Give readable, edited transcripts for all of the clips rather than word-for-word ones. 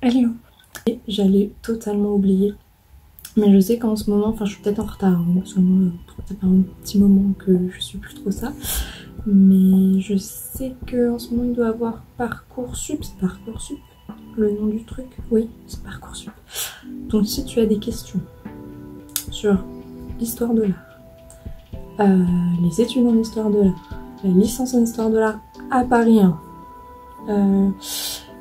Hello. Et j'allais totalement oublier. Mais je sais qu'en ce moment, enfin je suis peut-être en retard, hein, parce que moi, ça fait un petit moment que je suis plus trop ça. Mais je sais qu'en ce moment il doit avoir Parcoursup, c'est Parcoursup le nom du truc? Oui, c'est Parcoursup. Donc si tu as des questions sur l'histoire de l'art, les études en histoire de l'art, la licence en histoire de l'art à Paris 1,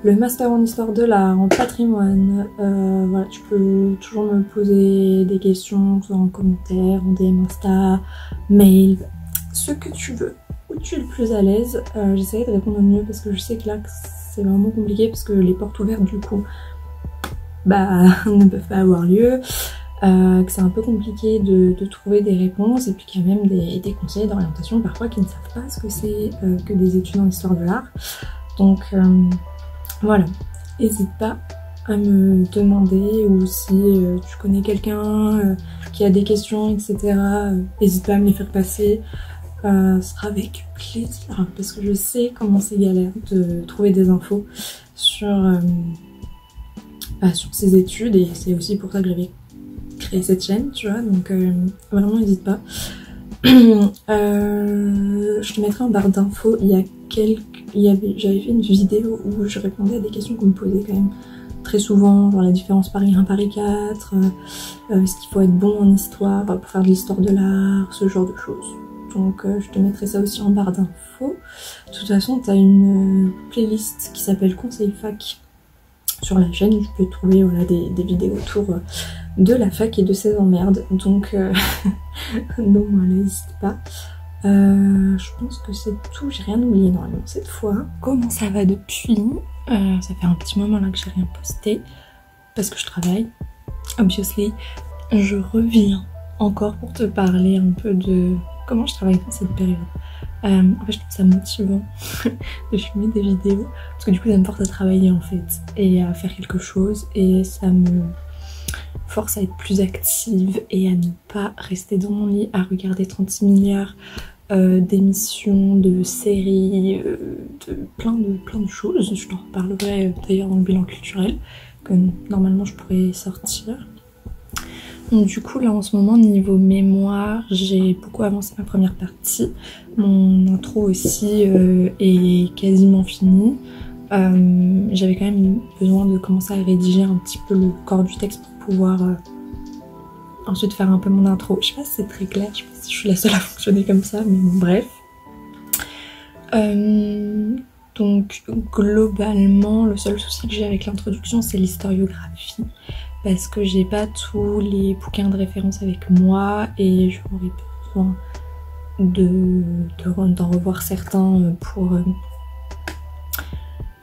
le master en histoire de l'art, en patrimoine, voilà, tu peux toujours me poser des questions, que ce soit en commentaire, en DM Insta, mail, ce que tu veux, où tu es le plus à l'aise. J'essaierai de répondre au mieux parce que je sais que là c'est vraiment compliqué parce que les portes ouvertes du coup ne peuvent pas avoir lieu, que c'est un peu compliqué de trouver des réponses et puis qu'il y a même des conseils d'orientation parfois qui ne savent pas ce que c'est que des études en histoire de l'art. Donc voilà, n'hésite pas à me demander, ou si tu connais quelqu'un qui a des questions, etc. N'hésite pas à me les faire passer. Ce sera avec plaisir, parce que je sais comment c'est galère de trouver des infos sur ces études, et c'est aussi pour ça que j'avais créé cette chaîne, tu vois, donc vraiment n'hésite pas. Je te mettrai en barre d'infos, j'avais fait une vidéo où je répondais à des questions qu'on me posait quand même très souvent, genre la différence Paris 1, Paris 4, est-ce qu'il faut être bon en histoire pour faire de l'histoire de l'art, ce genre de choses. Donc je te mettrai ça aussi en barre d'infos. De toute façon, tu as une playlist qui s'appelle Conseil Fac sur la chaîne, tu peux trouver voilà, des vidéos autour de la fac et de ses emmerdes, donc donc voilà, n'hésite pas. Je pense que c'est tout, j'ai rien oublié normalement cette fois. Comment ça va depuis? Ça fait un petit moment là que j'ai rien posté parce que je travaille, obviously. Je reviens encore pour te parler un peu de comment je travaille dans cette période. En fait je trouve ça motivant de filmer des vidéos parce que du coup ça me force à travailler en fait et à faire quelque chose, et ça me force à être plus active et à ne pas rester dans mon lit à regarder 36 milliards d'émissions, de séries, de plein de choses. Je t'en reparlerai d'ailleurs dans le bilan culturel que normalement je pourrais sortir. Donc du coup là en ce moment niveau mémoire j'ai beaucoup avancé ma première partie, mon intro aussi est quasiment finie. J'avais quand même besoin de commencer à rédiger un petit peu le corps du texte pour pouvoir ensuite faire un peu mon intro. Je sais pas si c'est très clair, je sais pas si je suis la seule à fonctionner comme ça, mais bon bref. Donc globalement le seul souci que j'ai avec l'introduction c'est l'historiographie, parce que j'ai pas tous les bouquins de référence avec moi et j'aurais besoin d'en revoir certains pour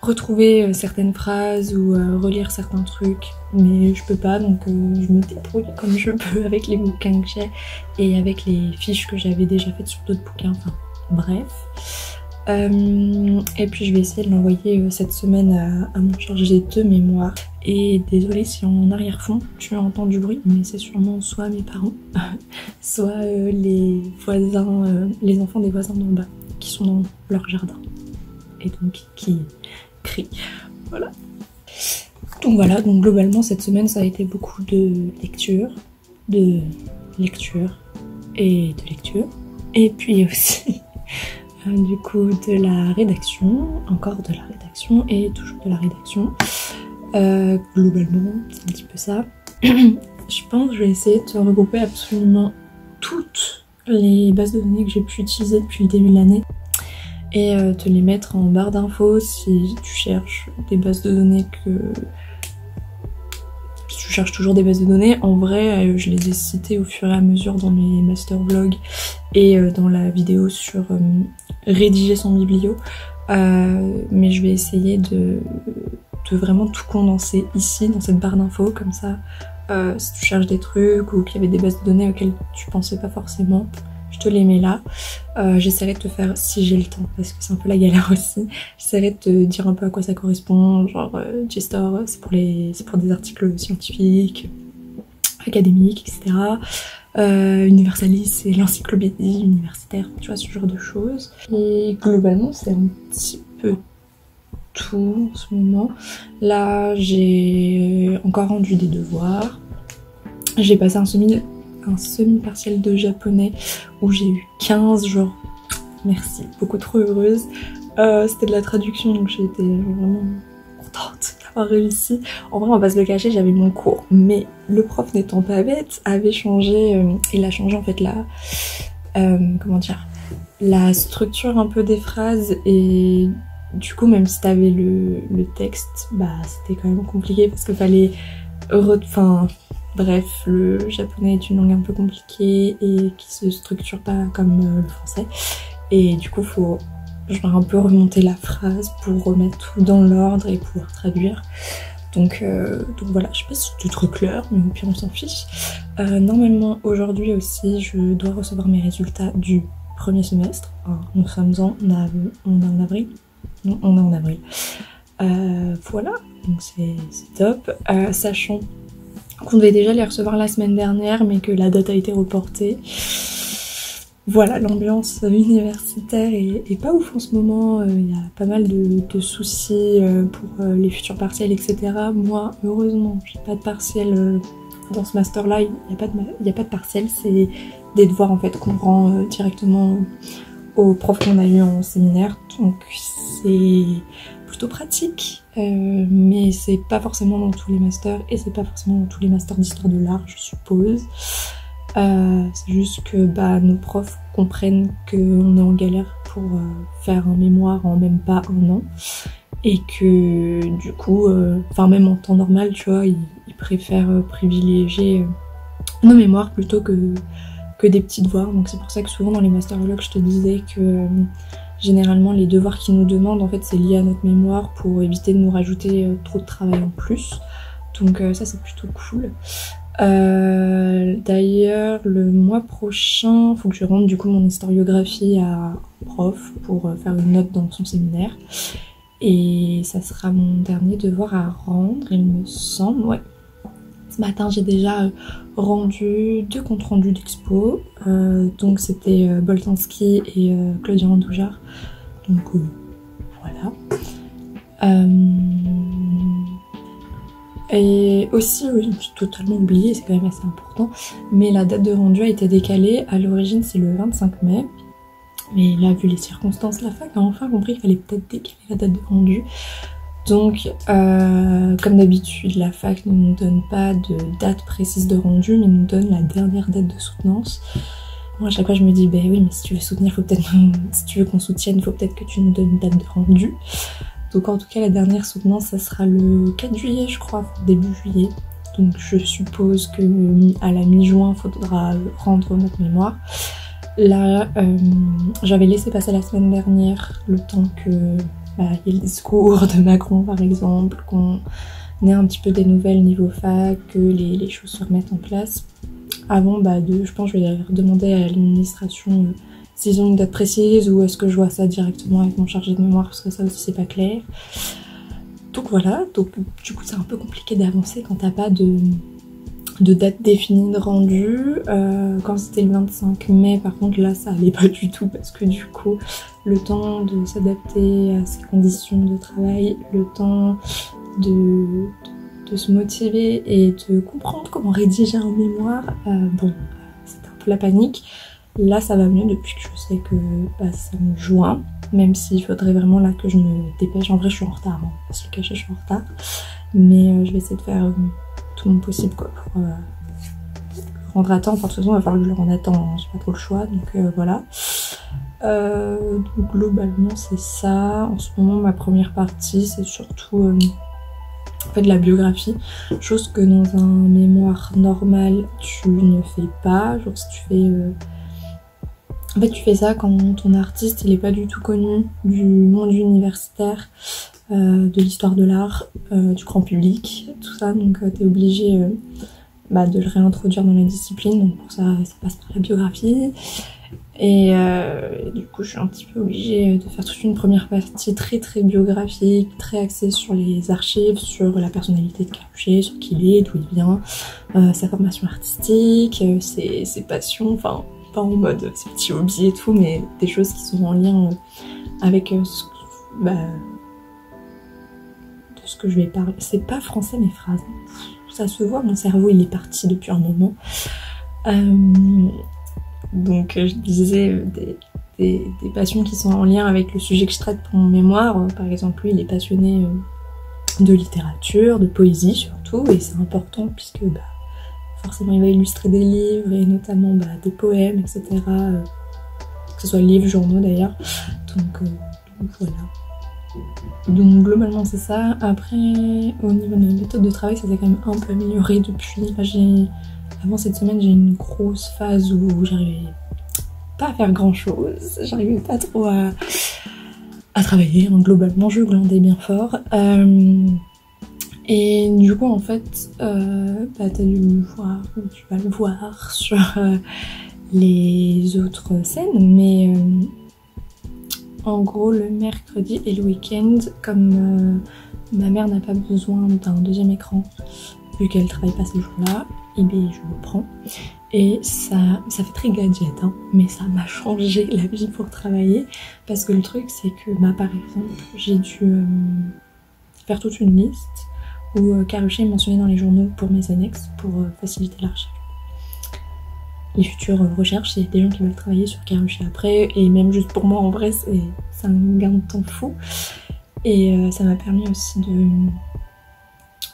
retrouver certaines phrases ou relire certains trucs, mais je peux pas, donc je me débrouille comme je peux avec les bouquins que j'ai et avec les fiches que j'avais déjà faites sur d'autres bouquins, enfin bref. Et puis je vais essayer de l'envoyer cette semaine à mon chargé de mémoire. Et désolée si en arrière-fond tu entends du bruit, mais c'est sûrement soit mes parents, soit les voisins, les enfants des voisins d'en bas qui sont dans leur jardin et donc qui crient. Voilà. Donc voilà, donc globalement cette semaine ça a été beaucoup de lecture et de lecture, et puis aussi du coup de la rédaction, encore de la rédaction et toujours de la rédaction. Globalement c'est un petit peu ça. Je pense que je vais essayer de te regrouper absolument toutes les bases de données que j'ai pu utiliser depuis le début de l'année et te les mettre en barre d'infos si tu cherches des bases de données si tu cherches toujours des bases de données. En vrai je les ai citées au fur et à mesure dans mes master vlogs et dans la vidéo sur rédiger son biblio, mais je vais essayer de vraiment tout condenser ici dans cette barre d'infos, comme ça si tu cherches des trucs ou qu'il y avait des bases de données auxquelles tu pensais pas forcément, je te les mets là. J'essaierai de te faire, si j'ai le temps, parce que c'est un peu la galère aussi, j'essaierai de te dire un peu à quoi ça correspond, genre JSTOR c'est pour des articles scientifiques, académiques, etc. Universalis c'est l'encyclopédie universitaire, tu vois, ce genre de choses. Et globalement c'est un petit peu tout en ce moment. Là j'ai encore rendu des devoirs. J'ai passé un semi-partiel de japonais où j'ai eu 15 jours. Merci, beaucoup trop heureuse. C'était de la traduction donc j'ai été vraiment contente d'avoir réussi. En vrai on va pas se le cacher, j'avais mon cours, mais le prof n'étant pas bête avait changé, il a changé en fait comment dire, la structure un peu des phrases, et du coup même si t'avais le texte, bah c'était quand même compliqué parce qu'il fallait bref, le japonais est une langue un peu compliquée et qui se structure pas comme le français, et du coup faut genre un peu remonter la phrase pour remettre tout dans l'ordre et pouvoir traduire. Donc voilà, je sais pas si c'est trop clair, mais au pire on s'en fiche. Normalement aujourd'hui aussi je dois recevoir mes résultats du premier semestre. Alors, nous sommes en avril. Non, on est en avril. Voilà, donc c'est top. Sachant qu'on devait déjà les recevoir la semaine dernière, mais que la date a été reportée. Voilà, l'ambiance universitaire est pas ouf en ce moment, il y a pas mal de soucis pour les futurs partiels, etc. Moi, heureusement, j'ai pas de partiel dans ce master-là, il n'y a pas de partiel, c'est des devoirs en fait qu'on rend directement aux profs qu'on a eu en séminaire, donc c'est plutôt pratique, mais c'est pas forcément dans tous les masters, et c'est pas forcément dans tous les masters d'histoire de l'art, je suppose. C'est juste que nos profs comprennent qu'on est en galère pour faire un mémoire en même pas un an, et que du coup, même en temps normal, tu vois, ils préfèrent privilégier nos mémoires plutôt que des petits devoirs. Donc c'est pour ça que souvent dans les masterologues, je te disais que généralement les devoirs qu'ils nous demandent, en fait c'est lié à notre mémoire pour éviter de nous rajouter trop de travail en plus. Donc ça c'est plutôt cool. D'ailleurs le mois prochain faut que je rende du coup mon historiographie à un prof pour faire une note dans son séminaire, et ça sera mon dernier devoir à rendre, il me semble. Ouais, ce matin j'ai déjà rendu 2 comptes rendus d'expo, donc c'était Boltanski et Claudia Andoujar, donc voilà. Et aussi, oui, je me suis totalement oubliée, c'est quand même assez important, mais la date de rendu a été décalée. À l'origine c'est le 25 mai, mais là vu les circonstances, la fac a enfin compris qu'il fallait peut-être décaler la date de rendu. Donc comme d'habitude la fac ne nous donne pas de date précise de rendu, mais nous donne la dernière date de soutenance. Moi à chaque fois je me dis oui, mais si tu veux soutenir, si tu veux qu'on soutienne, il faut peut-être que tu nous donnes une date de rendu. Donc en tout cas la dernière soutenance ça sera le 4 juillet je crois, début juillet. Donc je suppose que à la mi-juin il faudra rendre notre mémoire. Là j'avais laissé passer la semaine dernière le temps que il y ait le discours de Macron par exemple, qu'on ait un petit peu des nouvelles niveau fac, que les choses se remettent en place. Avant je pense que je vais demander à l'administration s'ils ont une date précise, ou est-ce que je vois ça directement avec mon chargé de mémoire, parce que ça aussi c'est pas clair. Donc voilà, donc du coup c'est un peu compliqué d'avancer quand t'as pas de date définie de rendu. Quand c'était le 25 mai par contre là ça allait pas du tout, parce que du coup le temps de s'adapter à ces conditions de travail, le temps de se motiver et de comprendre comment rédiger un mémoire, c'était un peu la panique. Là ça va mieux depuis que je sais que ça me juin, même s'il faudrait vraiment là que je me dépêche. En vrai je suis en retard, hein. Pas se le cacher, je suis en retard, mais je vais essayer de faire tout mon possible quoi, pour rendre à temps. Enfin de toute façon il va falloir que je le rende à temps, hein. J'ai pas trop le choix, donc voilà. Donc globalement c'est ça. En ce moment ma première partie c'est surtout en fait de la biographie, chose que dans un mémoire normal tu ne fais pas. Genre si tu fais en fait tu fais ça quand ton artiste il est pas du tout connu du monde universitaire, de l'histoire de l'art, du grand public, tout ça, donc t'es obligé de le réintroduire dans la discipline, donc pour ça ça passe par la biographie. Et du coup je suis un petit peu obligée de faire toute une première partie très très biographique, très axée sur les archives, sur la personnalité de Caluchet, sur qui il est, d'où il vient, sa formation artistique, ses passions, enfin pas en mode ses petits hobbies et tout, mais des choses qui sont en lien avec ce que je vais parler. C'est pas français mes phrases. Ça se voit, mon cerveau il est parti depuis un moment. Donc je disais des passions qui sont en lien avec le sujet que je traite pour mon mémoire. Par exemple, lui il est passionné de littérature, de poésie surtout, et c'est important puisque forcément il va illustrer des livres et notamment des poèmes, etc. Que ce soit livres, journaux d'ailleurs. Donc voilà. Donc globalement c'est ça. Après au niveau de ma méthode de travail, ça s'est quand même un peu amélioré depuis. Avant cette semaine j'ai une grosse phase où j'arrivais pas à faire grand chose. J'arrivais pas trop à travailler. Donc globalement je glandais bien fort. Et du coup en fait t'as dû le voir, tu vas le voir sur les autres scènes, mais en gros le mercredi et le week-end, comme ma mère n'a pas besoin d'un deuxième écran vu qu'elle travaille pas ces jours-là, et bien je le prends. Et ça fait très gadget, hein, mais ça m'a changé la vie pour travailler, parce que le truc c'est que par exemple j'ai dû faire toute une liste où Karrueche est mentionné dans les journaux pour mes annexes, pour faciliter la recherche. Les futures recherches, c'est des gens qui veulent travailler sur Karrueche après, et même juste pour moi en vrai c'est un gain de temps fou. Et ça m'a permis aussi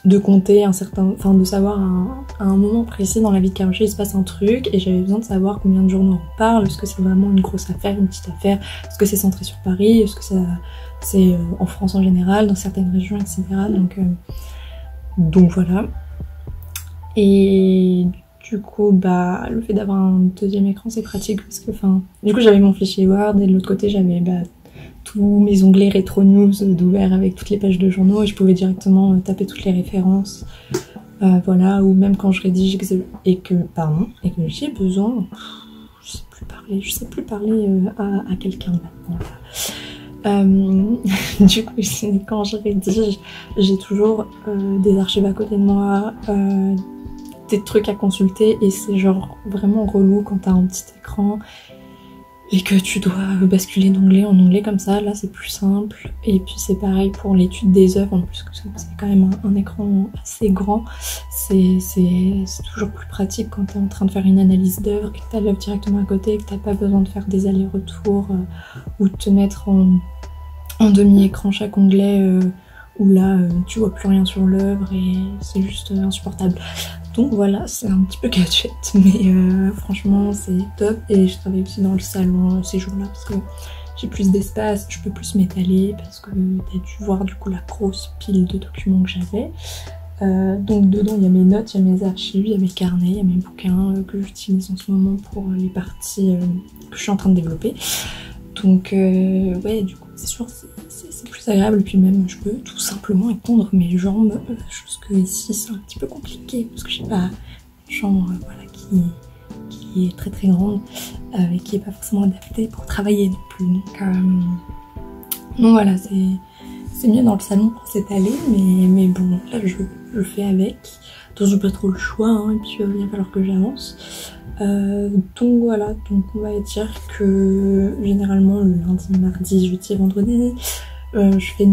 de compter de savoir à un moment précis dans la vie de Karrueche il se passe un truc, et j'avais besoin de savoir combien de journaux on parle, est-ce que c'est vraiment une grosse affaire, une petite affaire, est-ce que c'est centré sur Paris, est-ce que c'est en France en général, dans certaines régions, etc. Donc voilà. Et du coup le fait d'avoir un deuxième écran c'est pratique parce que du coup j'avais mon fichier Word et de l'autre côté j'avais tous mes onglets rétro news d'ouvert avec toutes les pages de journaux, et je pouvais directement taper toutes les références, voilà. Ou même quand je rédige et que j'ai besoin, je sais plus parler à quelqu'un maintenant. Du coup quand je rédige j'ai toujours des archives à côté de moi, des trucs à consulter, et c'est genre vraiment relou quand t'as un petit écran et que tu dois basculer d'onglet en onglet comme ça. Là c'est plus simple. Et puis c'est pareil pour l'étude des œuvres, en plus que c'est quand même un écran assez grand, c'est toujours plus pratique quand t'es en train de faire une analyse d'œuvre et que t'as l'œuvre directement à côté et que t'as pas besoin de faire des allers-retours ou de te mettre en demi-écran chaque onglet où là tu vois plus rien sur l'œuvre et c'est juste insupportable. Donc voilà, c'est un petit peu gadget, mais franchement c'est top. Et je travaille aussi dans le salon ces jours-là parce que j'ai plus d'espace, je peux plus m'étaler, parce que t'as dû voir du coup la grosse pile de documents que j'avais. Donc dedans il y a mes notes, il y a mes archives, il y a mes carnets, il y a mes bouquins que j'utilise en ce moment pour les parties que je suis en train de développer. Donc ouais, du coup c'est sûr c'est plus agréable, et puis même je peux tout simplement étendre mes jambes, chose que ici c'est un petit peu compliqué parce que j'ai pas une chambre voilà, qui est très très grande et qui est pas forcément adaptée pour travailler non plus. Donc voilà, c'est mieux dans le salon pour s'étaler, mais bon là je fais avec. Donc j'ai pas trop le choix, hein, et puis il va falloir que j'avance. Donc voilà, donc on va dire que généralement le lundi, mardi, jeudi et vendredi je fais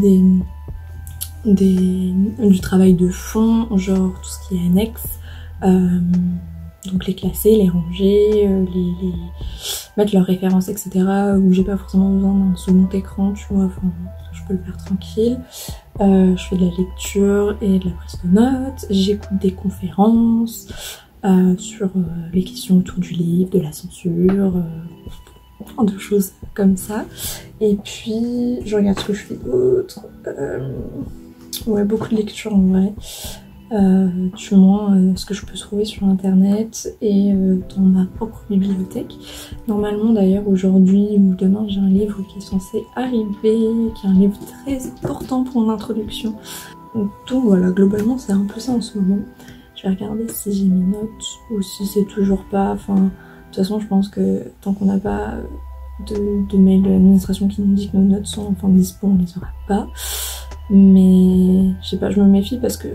du travail de fond, genre tout ce qui est annexe, donc les classer, les ranger, mettre leurs références, etc. où j'ai pas forcément besoin d'un second écran, tu vois, je peux le faire tranquille. Je fais de la lecture et de la prise de notes, j'écoute des conférences sur les questions autour du livre, de la censure, plein de choses comme ça. Et puis je regarde ce que je fais d'autre. Ouais, beaucoup de lecture en vrai. Du moins ce que je peux trouver sur internet et dans ma propre bibliothèque. Normalement d'ailleurs aujourd'hui ou demain j'ai un livre qui est censé arriver, qui est un livre très important pour mon introduction. Donc voilà, globalement c'est un peu ça en ce moment. Je vais regarder si j'ai mes notes ou si c'est toujours pas. De toute façon je pense que tant qu'on n'a pas de mail de l'administration qui nous dit que nos notes sont dispo, on les aura pas. Mais je sais pas, je me méfie parce que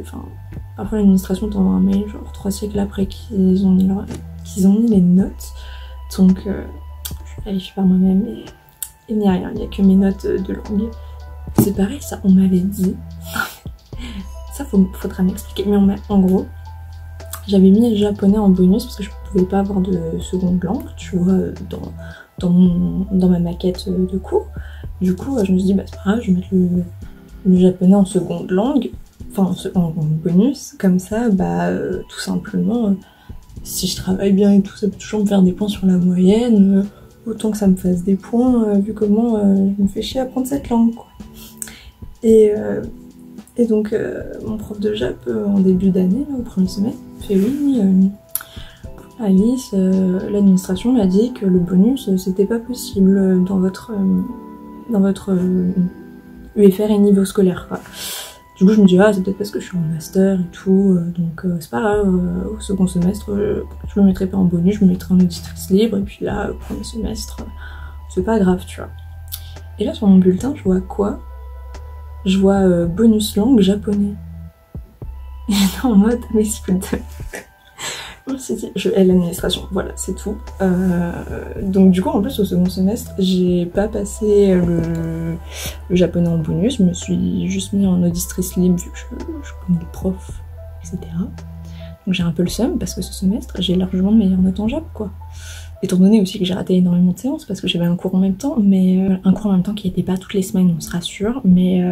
parfois l'administration t'envoie un mail genre 3 siècles après qu'ils ont mis les notes. Donc je vérifie par moi-même et il n'y a rien, il n'y a que mes notes de langue. C'est pareil, ça on m'avait dit ça faudra m'expliquer. Mais en gros, j'avais mis le japonais en bonus parce que je pouvais pas avoir de seconde langue, tu vois, dans ma maquette de cours. Du coup, je me suis dit, bah c'est pas grave, je vais mettre le japonais en seconde langue, enfin en bonus, comme ça, bah tout simplement, si je travaille bien et tout, ça peut toujours me faire des points sur la moyenne, autant que ça me fasse des points, vu comment je me fais chier à apprendre cette langue, quoi. Et donc, mon prof de Jap, en début d'année, au premier semestre, fait oui, Alice, l'administration m'a dit que le bonus, c'était pas possible dans votre UFR et niveau scolaire, quoi. Du coup, je me dis, ah, c'est peut-être parce que je suis en master et tout, donc c'est pas grave, au second semestre, je me mettrai pas en bonus, je me mettrai en auditrice libre, et puis là, au premier semestre, c'est pas grave, tu vois. Et là, sur mon bulletin, je vois quoi? Je vois bonus langue japonais. Et en mode, mais je me suis dit, je hais l'administration, voilà, c'est tout. Donc du coup, en plus, au second semestre, j'ai pas passé le japonais en bonus, je me suis juste mis en auditrice libre vu que je connais le prof, etc. Donc j'ai un peu le seum parce que ce semestre, j'ai largement de meilleures notes en Jap, quoi. Étant donné aussi que j'ai raté énormément de séances parce que j'avais un cours en même temps, mais un cours en même temps qui n'était pas toutes les semaines, on se rassure, mais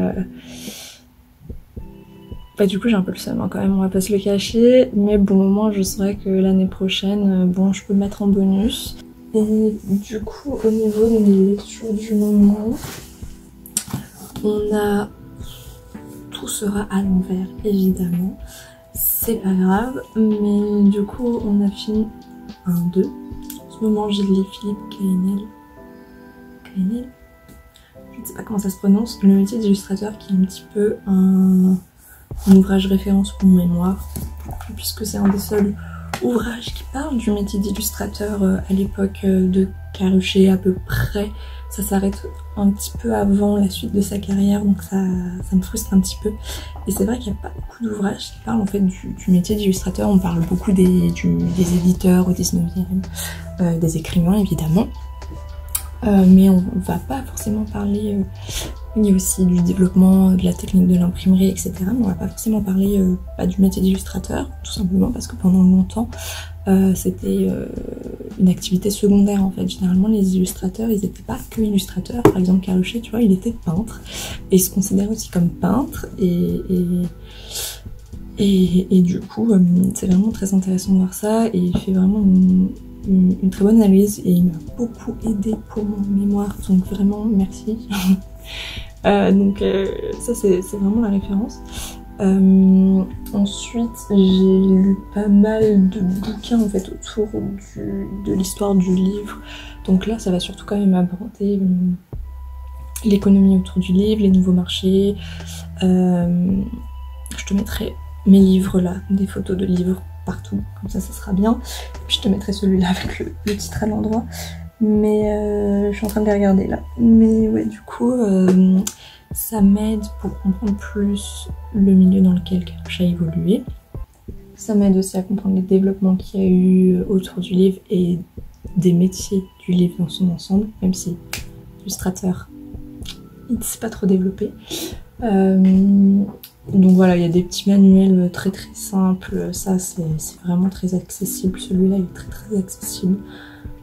bah, du coup j'ai un peu le seum hein, quand même, on va pas se le cacher, mais bon au moins je saurais que l'année prochaine, bon je peux me mettre en bonus. Et du coup au niveau de mes lectures du moment, on a tout sera à l'envers évidemment, c'est pas grave, mais du coup on a fini 1-2. En ce moment j'ai lu Philippe Cahenel, je ne sais pas comment ça se prononce, le métier d'illustrateur qui est un petit peu un ouvrage référence pour mon mémoire, puisque c'est un des seuls ouvrages qui parle du métier d'illustrateur à l'époque de Caruchet à peu près. Ça s'arrête un petit peu avant la suite de sa carrière, donc ça me frustre un petit peu. Et c'est vrai qu'il n'y a pas beaucoup d'ouvrages qui parlent en fait du métier d'illustrateur. On parle beaucoup des éditeurs au 19e, des écrivains évidemment. Mais on va pas forcément parler, il y a aussi du développement de la technique de l'imprimerie, etc. Mais on va pas forcément parler du métier d'illustrateur, tout simplement parce que pendant longtemps, c'était une activité secondaire en fait. Généralement, les illustrateurs, ils étaient pas que illustrateurs. Par exemple, Caruchet, tu vois, il était peintre. Et il se considère aussi comme peintre. Et du coup, c'est vraiment très intéressant de voir ça. Et il fait vraiment une très bonne analyse et il m'a beaucoup aidé pour mon mémoire, donc vraiment merci. Ça c'est vraiment la référence. Ensuite j'ai lu pas mal de bouquins en fait autour de l'histoire du livre, donc là ça va surtout quand même aborder l'économie autour du livre, les nouveaux marchés. Je te mettrai mes livres là, des photos de livres partout, comme ça sera bien. Et puis je te mettrai celui-là avec le titre à l'endroit. Mais je suis en train de les regarder là. Mais ouais, du coup, ça m'aide pour comprendre plus le milieu dans lequel Caruchet a évolué. Ça m'aide aussi à comprendre les développements qu'il y a eu autour du livre et des métiers du livre dans son ensemble, même si l'illustrateur, il ne s'est pas trop développé. Donc voilà, il y a des petits manuels très simples, ça c'est vraiment très accessible, celui-là il est très accessible,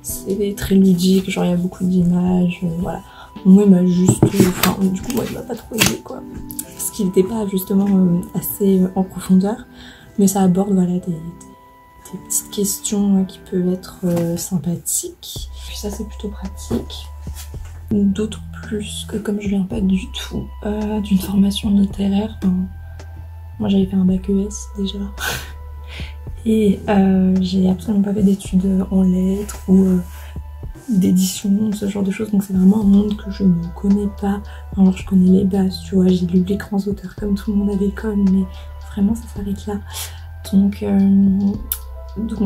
c'est très ludique, genre il y a beaucoup d'images, voilà. Moi il m'a juste, du coup moi il m'a pas trop aidé quoi, parce qu'il n'était pas justement assez en profondeur, mais ça aborde voilà des petites questions qui peuvent être sympathiques, puis ça c'est plutôt pratique. D'autant plus que comme je viens pas du tout d'une formation littéraire, moi j'avais fait un bac ES déjà et j'ai absolument pas fait d'études en lettres ou d'édition, ce genre de choses, donc c'est vraiment un monde que je ne connais pas. Alors je connais les bases, tu vois, j'ai lu les grands auteurs comme tout le monde à l'école, mais vraiment ça s'arrête là. Donc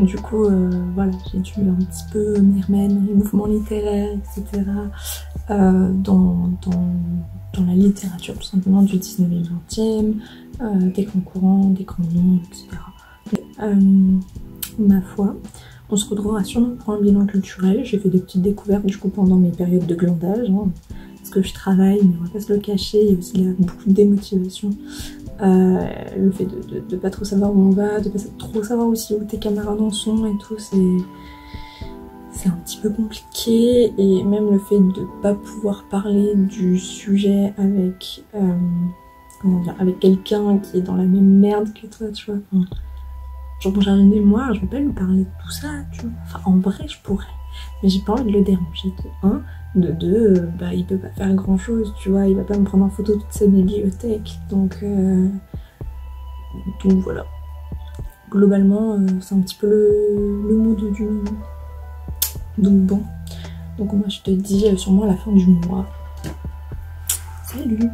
du coup, voilà, j'ai dû un petit peu m'y remettre dans les mouvements littéraires, etc. Dans la littérature tout simplement du 19e et 20e, des grands courants, des grands noms, etc. Ma foi, on se retrouvera sûrement pour un bilan culturel. J'ai fait des petites découvertes du coup pendant mes périodes de glandage, hein, parce que je travaille, mais on va pas se le cacher, il y a aussi beaucoup de démotivation Le fait de pas trop savoir où on va, de pas trop savoir aussi où tes camarades en sont et tout, c'est un petit peu compliqué. Et même le fait de pas pouvoir parler du sujet avec comment dire, avec quelqu'un qui est dans la même merde que toi, tu vois. Enfin, genre quand j'ai une mémoire, je vais pas lui parler de tout ça, tu vois. Enfin en vrai je pourrais, mais j'ai pas envie de le déranger, de 1. De 2, bah il peut pas faire grand chose, tu vois, il va pas me prendre en photo toute sa bibliothèque, donc voilà. Globalement, c'est un petit peu le mood du moment. Donc bon, donc moi je te dis sûrement à la fin du mois. Salut!